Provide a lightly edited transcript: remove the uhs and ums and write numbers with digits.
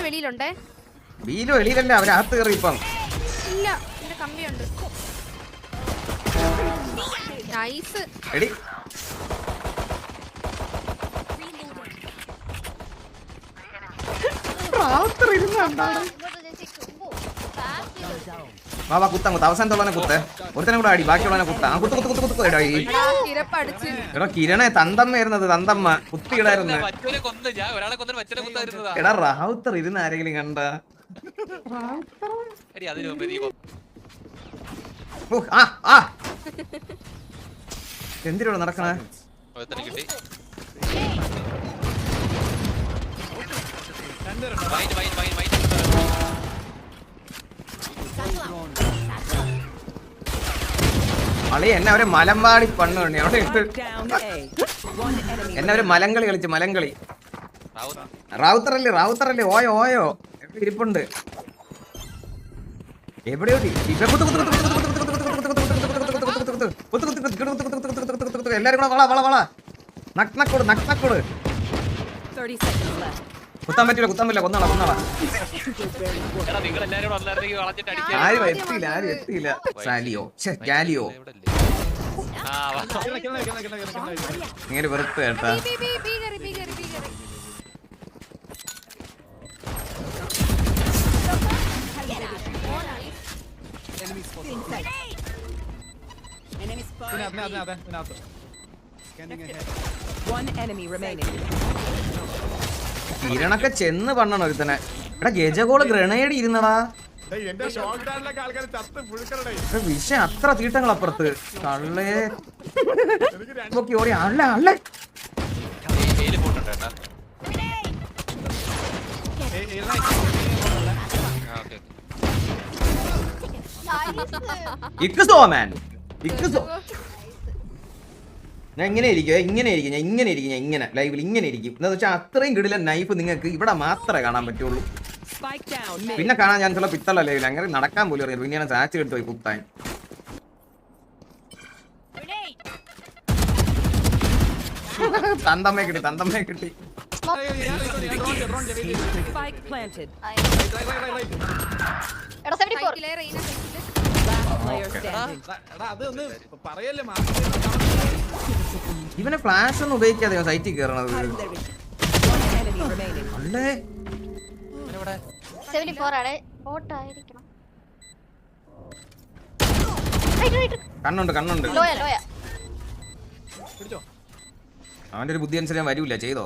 വെളിയിലുണ്ടേ. ബീലോ വെളിയിലല്ല, അവരകത്ത് കയറി ഇപ്പം. ഇല്ല, എന്റെ കമ്പിയുണ്ട്. നൈസ്. എടി വാ കുത്താൻ കുത്ത, അവസാനത്തുള്ളവനെ കുത്ത്, ഒരുത്തനെ കൂടെ അടി, ബാക്കിയുള്ളവനെ കുത്ത. ആ കുത്ത് കുത്ത് കുത്ത് കുത്ത് എടാ എടാ കിരണേ തന്തമ്മ ഇരുന്നത്, തന്തമ്മ കുത്തിയിടായിരുന്നു. എടാ റാവുത്തർ ഇരുന്ന് ആരെങ്കിലും കണ്ട? എന്തിനോട് നടക്കണേ? അളി എന്നെ അവരെ മലമ്പാടി പണ്ണു കണ്ണി അവിടെ എന്നെ അവര് മലങ്കളി കളിച്ചു, മലങ്കളി. റാവുത്തറല്ലേ ഓയോ ഓയോ ഇരിപ്പുണ്ട് എവിടെയോ. എല്ലാരും കൂടെ വള വള വള നക്നക്കോട് നക്നക്കോട്. കുത്താൻ പറ്റില്ല, കൊന്നാളാ. ആരും എത്തിയില്ല. സാലിയോ ഗാലിയോ ഇങ്ങനെ വെറുത്ത് കേട്ടാ. കിരണൊക്കെ ചെന്ന് പണ്ണണം ഒരുത്തനെ. എടാ ഗജഗോള് ഗ്രനേഡ് ഇരുന്നടാ. വിഷയം അത്ര തീട്ടങ്ങൾ അപ്പുറത്ത് കള്ളേ നോക്കി ഓടി. അള്ളേ ഞാൻ ഇങ്ങനെ ലൈവിൽ ഇങ്ങനെ ഇരിക്കും. എന്താ വെച്ചാൽ അത്രയും കിടില നൈഫ് നിങ്ങൾക്ക് ഇവിടെ മാത്രമേ കാണാൻ പറ്റുള്ളൂ. പിന്നെ കാണാൻ ഞാൻ ചില പിത്തള ലൈവിൽ അങ്ങനെ നടക്കാൻ പോലും അറിയാം. പിന്നെ ഞാൻ സാച്ച് എടുത്ത് പോയി കുത്താൻ. തന്തമ്മയെ കിട്ടി. ഇവനെ ഫ്ലാഷ് ഒന്നും ഉപയോഗിക്കാതെ സൈറ്റിൽ കയറണത്. അല്ലേ കണ്ണുണ്ട്. അവന്റെ ഒരു ബുദ്ധി അനുസരിച്ച് വരൂല. ചെയ്തോ